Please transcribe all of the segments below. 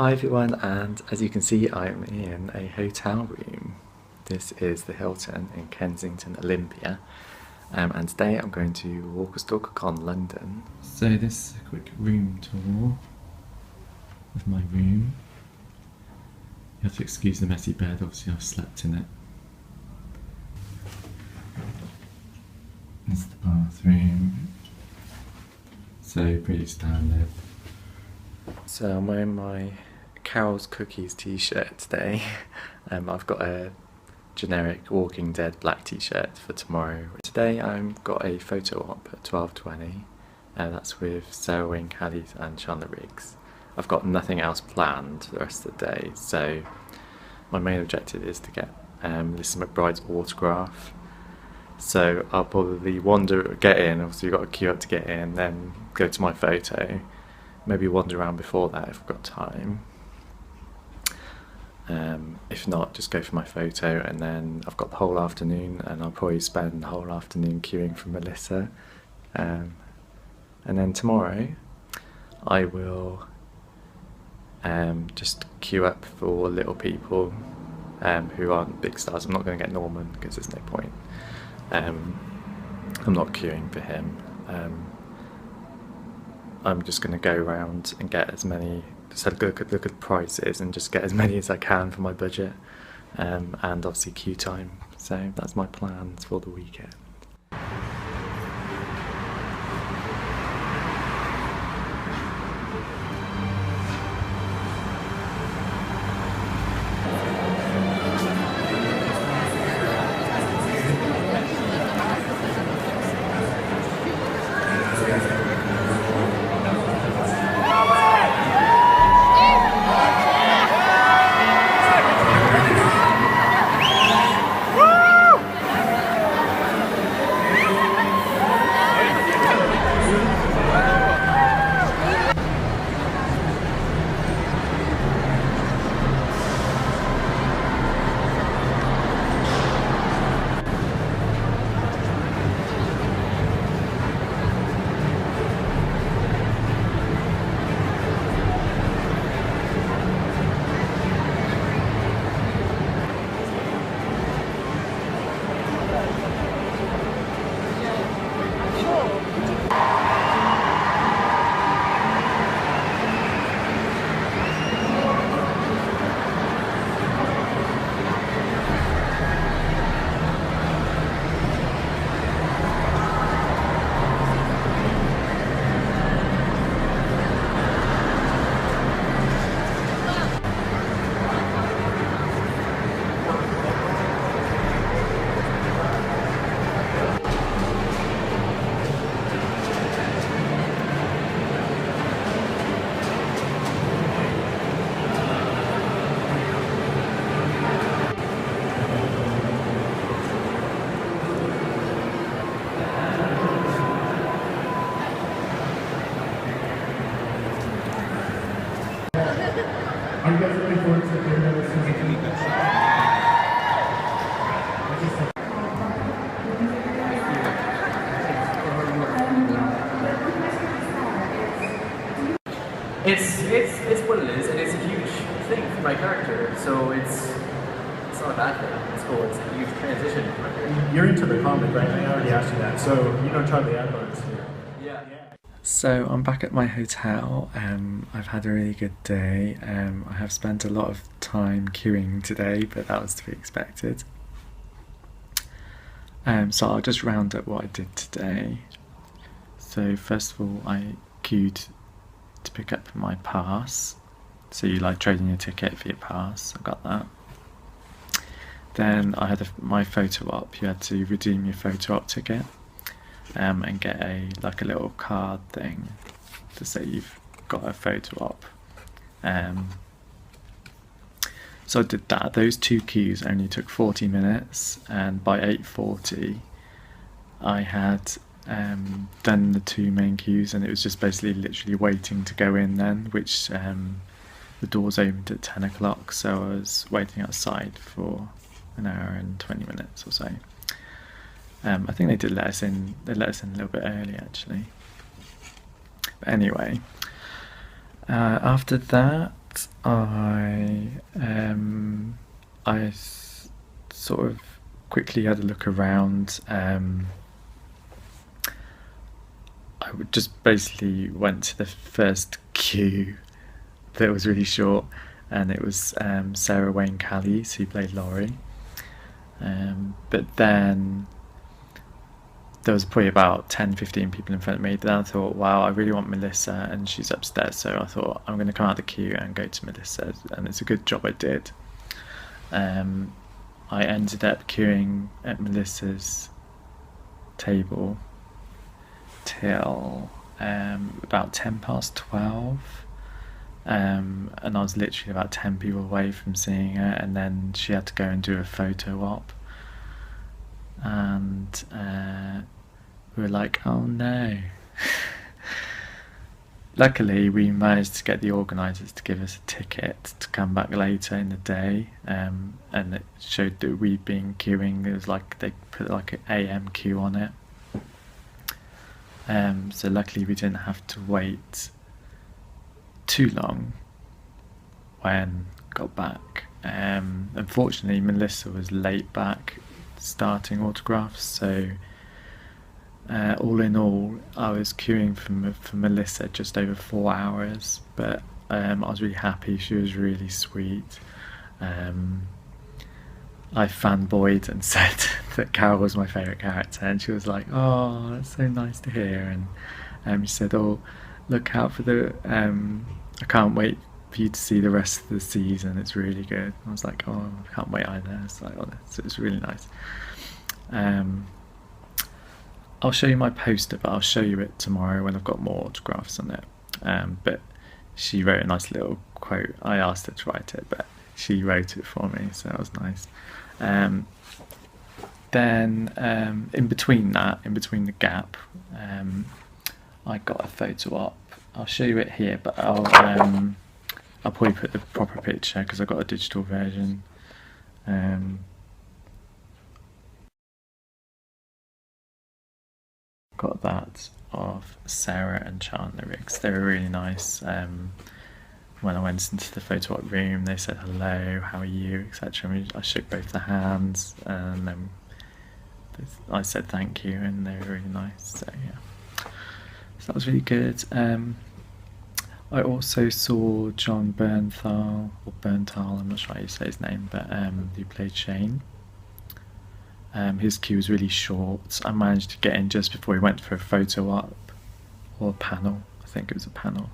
Hi everyone, and as you can see I'm in a hotel room. This is the Hilton in Kensington, Olympia, and today I'm going to Walker Stalker Con London. So this is a quick room tour of my room. You have to excuse the messy bed, obviously I've slept in it. This is the bathroom. So pretty standard. So I'm wearing my Carol's Cookies t-shirt today. I've got a generic Walking Dead black t-shirt for tomorrow. Today I've got a photo op at 12:20. That's with Sarah Wayne Callies and Chandler Riggs. I've got nothing else planned the rest of the day, so my main objective is to get Lisa McBride's autograph. So I'll probably get in, obviously you've got to queue up to get in, then go to my photo, maybe wander around before that if I've got time. If not, just go for my photo, and then I've got the whole afternoon, and I'll probably spend the whole afternoon queuing for Melissa. And then tomorrow I will just queue up for little people who aren't big stars. I'm not going to get Norman because there's no point. I'm not queuing for him. I'm just going to go around and get as many, just look at prices and just get as many as I can for my budget, and obviously queue time. So that's my plans for the weekend. Are you guys looking forward to the video this season? It's what it is, and it's a huge thing for my character. So it's not a bad thing. It's cool. It's a huge transition for my character. You're into the comic, right? I already asked you that. So you know Charlie Adler's here. Yeah. So I'm back at my hotel. I've had a really good day. I have spent a lot of time queuing today, but that was to be expected. So I'll just round up what I did today. So first of all, I queued to pick up my pass. So you like trading your ticket for your pass. I got that. Then I had my photo op. You had to redeem your photo op ticket. And get a little card thing to say you've got a photo op. So I did that. Those two queues only took 40 minutes, and by 8:40 I had done the two main queues, and it was just basically literally waiting to go in then, which the doors opened at 10 o'clock, so I was waiting outside for an hour and 20 minutes or so. I think they did let us in. They let us in a little bit early, actually. But anyway, after that, sort of quickly had a look around. I just basically went to the first queue that was really short, and it was Sarah Wayne Callies who played Laurie. But then there was probably about 10-15 people in front of me. Then I thought, wow, I really want Melissa, and she's upstairs, so I thought I'm going to come out of the queue and go to Melissa, and it's a good job I did. I ended up queuing at Melissa's table till about 12:10, and I was literally about 10 people away from seeing her, and then she had to go and do a photo op, and we were like, oh no. Luckily we managed to get the organisers to give us a ticket to come back later in the day, and it showed that we'd been queuing. It was like they put like an AM queue on it, so luckily we didn't have to wait too long when got back. Unfortunately Melissa was late back starting autographs, so all in all I was queuing for Melissa just over 4 hours, but I was really happy. She was really sweet. I fanboyed and said that Carol was my favourite character, and she was like, oh, that's so nice to hear. And she said, oh, look out for the I can't wait for you to see the rest of the season, it's really good. I was like, oh, I can't wait either. It's like, oh, it's really nice. I'll show you my poster, but I'll show you it tomorrow when I've got more autographs on it. But she wrote a nice little quote. I asked her to write it, but she wrote it for me, so that was nice. Then in between the gap, I got a photo op. I'll show you it here, but I'll probably put the proper picture because I've got a digital version. Got that of Sarah and Chandler Riggs. They were really nice. When I went into the photo op room, they said hello, how are you, etc. I shook both their hands, and then I said thank you, and they were really nice. So yeah, so that was really good. I also saw John Bernthal, I'm not sure how you say his name, but who played Shane. His queue was really short. I managed to get in just before he went for a photo op, or a panel. I think it was a panel.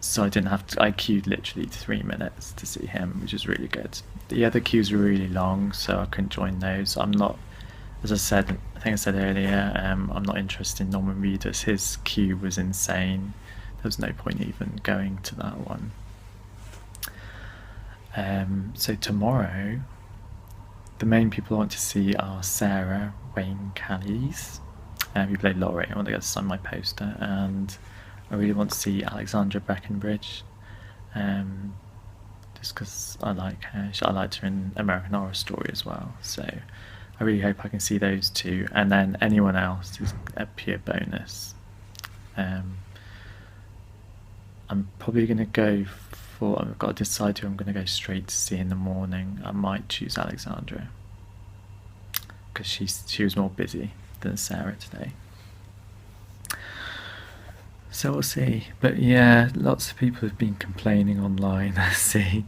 So I didn't have to. I queued literally 3 minutes to see him, which is really good. The other queues were really long, so I couldn't join those. I'm not, as I said, I think I said earlier, I'm not interested in Norman Reedus. His queue was insane. There was no point even going to that one. So tomorrow, the main people I want to see are Sarah Wayne Callies, who played Laurie. I want to get to sign my poster, and I really want to see Alexandra Breckenbridge, just because I like her. I liked her in American Horror Story as well, so I really hope I can see those two, and then anyone else is a pure bonus. I'm probably going to go for, I've got to decide who I'm going to go straight to see in the morning. I might choose Alexandra, because she was more busy than Sarah today. So we'll see. But yeah, lots of people have been complaining online, I see,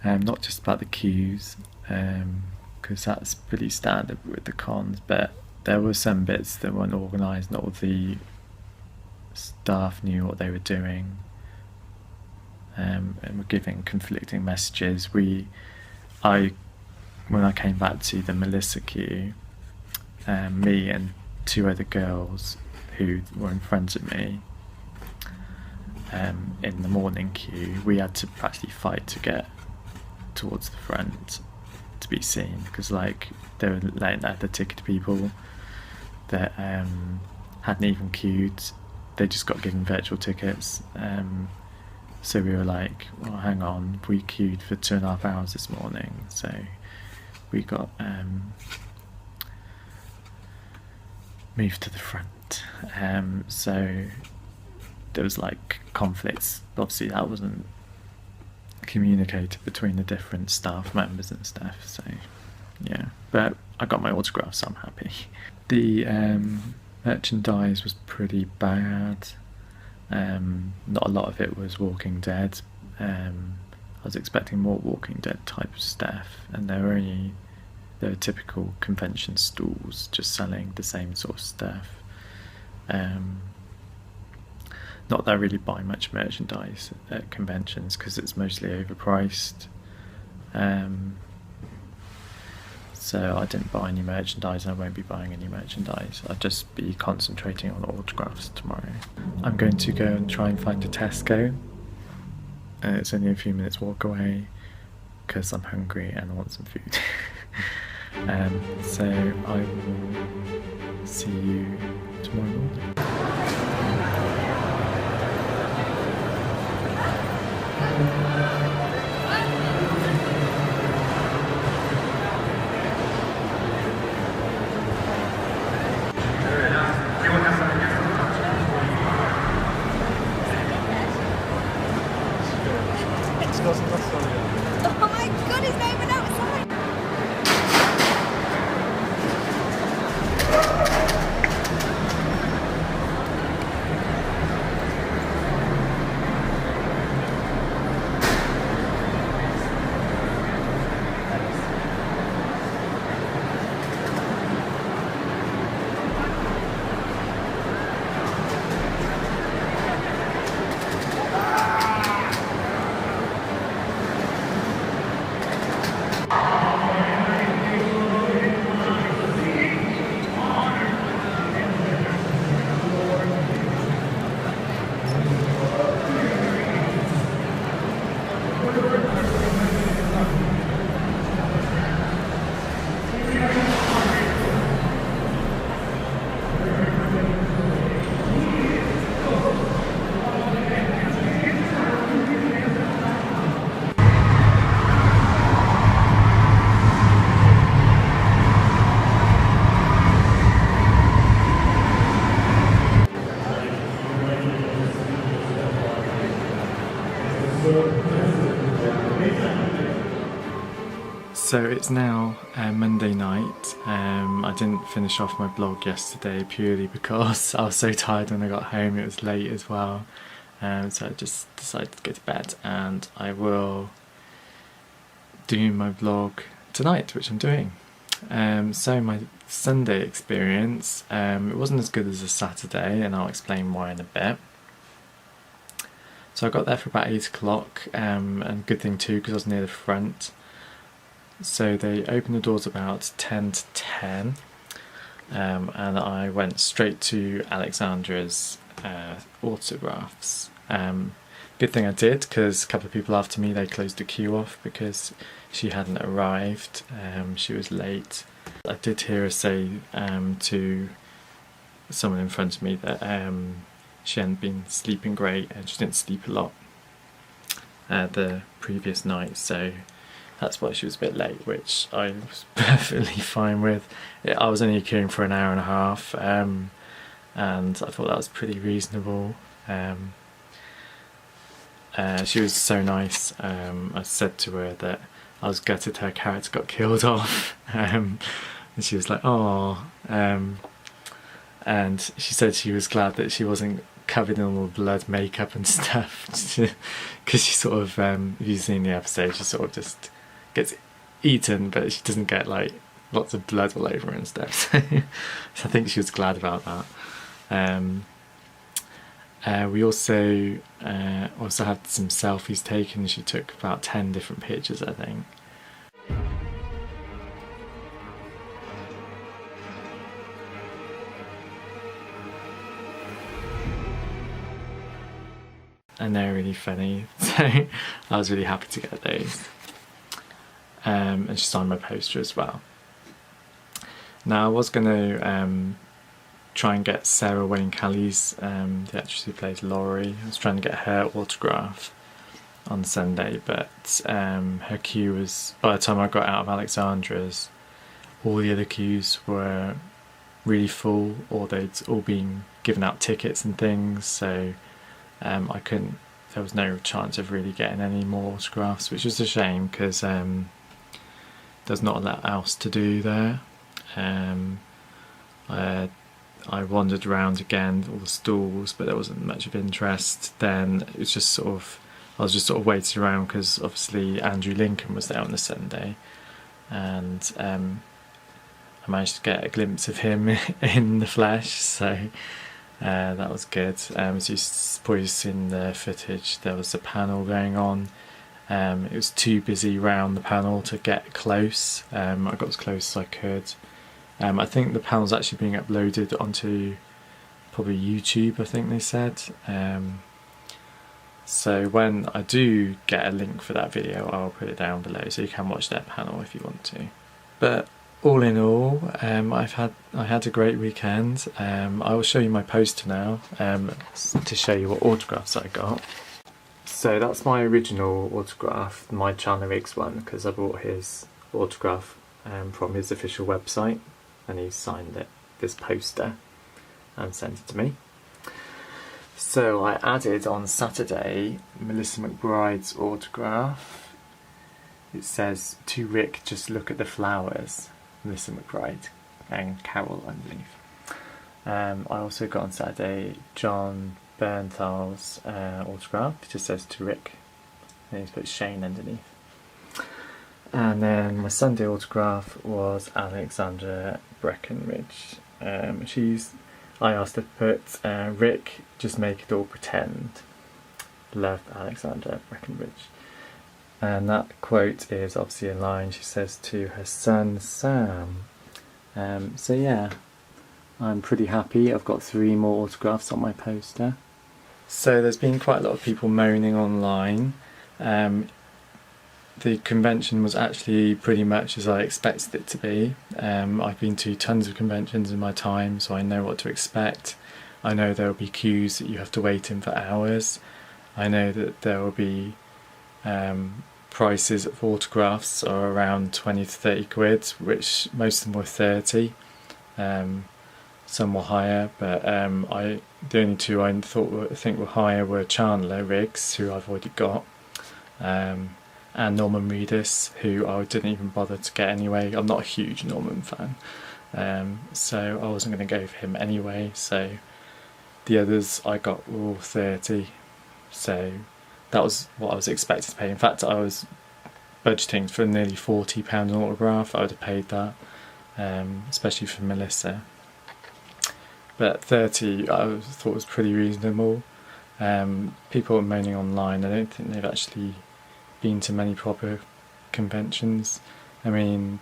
not just about the queues, because that's pretty standard with the cons, but there were some bits that weren't organised. Not all the staff knew what they were doing, and were giving conflicting messages. When I came back to the Melissa queue, me and 2 other girls who were in front of me, in the morning queue, we had to practically fight to get towards the front to be seen, because like they were letting out the ticket to people that hadn't even queued. They just got given virtual tickets, so we were like, well, hang on, we queued for 2.5 hours this morning, so we got moved to the front. So there was like conflicts. Obviously that wasn't communicated between the different staff members and stuff. So yeah, but I got my autograph, so I'm happy. The merchandise was pretty bad. Not a lot of it was Walking Dead. I was expecting more Walking Dead type of stuff, and they were typical convention stalls just selling the same sort of stuff. Not that I really buy much merchandise at conventions because it's mostly overpriced. So I didn't buy any merchandise, and I won't be buying any merchandise. I'll just be concentrating on autographs tomorrow. I'm going to go and try and find a Tesco. It's only a few minutes walk away because I'm hungry and I want some food. So I will see you tomorrow morning. Oh my god, he's not even outside! So it's now Monday night. I didn't finish off my blog yesterday purely because I was so tired when I got home. It was late as well, so I just decided to go to bed, and I will do my vlog tonight, which I'm doing. So my Sunday experience, it wasn't as good as a Saturday, and I'll explain why in a bit. So I got there for about 8 o'clock, and good thing too because I was near the front. So they opened the doors about 10 to 10, and I went straight to Alexandra's autographs. Good thing I did, because a couple of people after me, they closed the queue off because she hadn't arrived. She was late. I did hear her say to someone in front of me that she hadn't been sleeping great, and she didn't sleep a lot the previous night, so that's why she was a bit late, which I was perfectly fine with. I was only queuing for an hour and a half, and I thought that was pretty reasonable. She was so nice. I said to her that I was gutted her character got killed off, and she was like, "Oh," and she said she was glad that she wasn't covered in all the blood, makeup and stuff, because she sort of, if you've seen the episode, she sort of just gets eaten, but she doesn't get like lots of blood all over her and stuff. So I think she was glad about that. We also had some selfies taken. She took about 10 different pictures, I think. And they're really funny, so I was really happy to get those. And she signed my poster as well. Now I was going to try and get Sarah Wayne Callies, the actress who plays Laurie. I was trying to get her autograph on Sunday, but her queue was, by the time I got out of Alexandra's, all the other queues were really full, or they'd all been given out tickets and things, so I couldn't there was no chance of really getting any more autographs, which was a shame because there's not a lot else to do there. I wandered around again, all the stalls, but there wasn't much of interest. Then it was just sort of, I was just sort of waiting around because obviously Andrew Lincoln was there on the Sunday, and I managed to get a glimpse of him in the flesh, so that was good. As you've probably seen the footage, there was a panel going on. It was too busy round the panel to get close. I got as close as I could. I think the panel's actually being uploaded onto probably YouTube, I think they said. So when I do get a link for that video, I'll put it down below so you can watch that panel if you want to. But all in all, I had a great weekend. I will show you my poster now to show you what autographs I got. So that's my original autograph, my Chandler Riggs one, because I bought his autograph from his official website, and he signed it, this poster, and sent it to me. So I added on Saturday Melissa McBride's autograph. It says, "To Rick, just look at the flowers, Melissa McBride," and Carol underneath. I also got on Saturday John Bernthal's autograph. It just says, "To Rick," and he's put Shane underneath. And then my Sunday autograph was Alexandra Breckenridge. I asked her to put, "Rick, just make it all pretend. Love, Alexandra Breckenridge." And that quote is obviously a line she says to her son Sam. So yeah, I'm pretty happy. I've got 3 more autographs on my poster. So there's been quite a lot of people moaning online. The convention was actually pretty much as I expected it to be. I've been to tons of conventions in my time, so I know what to expect. I know there will be queues that you have to wait in for hours. I know that there will be prices of autographs are around 20 to 30 quid, which most of them were 30. Some were higher, but the only 2 I think were higher were Chandler Riggs, who I've already got, and Norman Reedus, who I didn't even bother to get anyway. I'm not a huge Norman fan, so I wasn't going to go for him anyway. So the others I got were all 30, so that was what I was expected to pay. In fact, I was budgeting for nearly £40 an autograph. I would have paid that, especially for Melissa. But 30 I thought was pretty reasonable. People are moaning online. I don't think they've actually been to many proper conventions. I mean,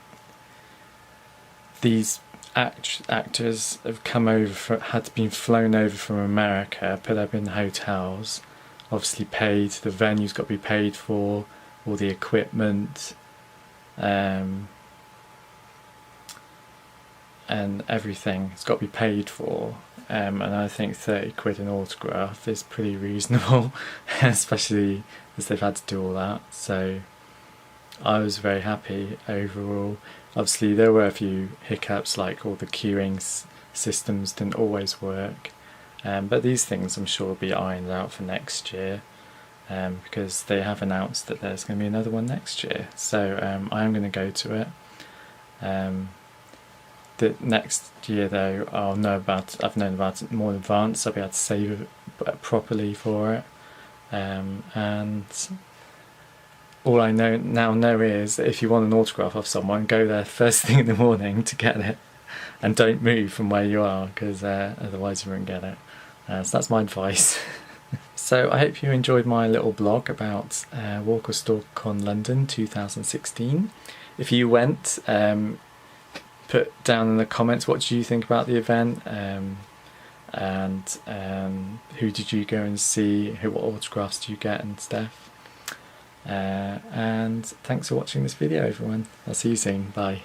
these actors have come over, had been flown over from America, put up in hotels, obviously paid, the venue's got to be paid for, all the equipment, and everything, it's got to be paid for. And I think 30 quid an autograph is pretty reasonable, especially as they've had to do all that. So I was very happy overall. Obviously there were a few hiccups, like all the queuing systems didn't always work, but these things I'm sure will be ironed out for next year, because they have announced that there's going to be another one next year. So I am going to go to it. The next year though, I've known about it more in advance. I'll be able to save it properly for it, and all I now know is that if you want an autograph off someone, go there first thing in the morning to get it, and don't move from where you are, because otherwise you won't get it. So that's my advice. So I hope you enjoyed my little blog about Walker Stalker Con London 2016. If you went, put down in the comments what do you think about the event, and who did you go and see, what autographs do you get and stuff. And thanks for watching this video everyone. I'll see you soon, bye.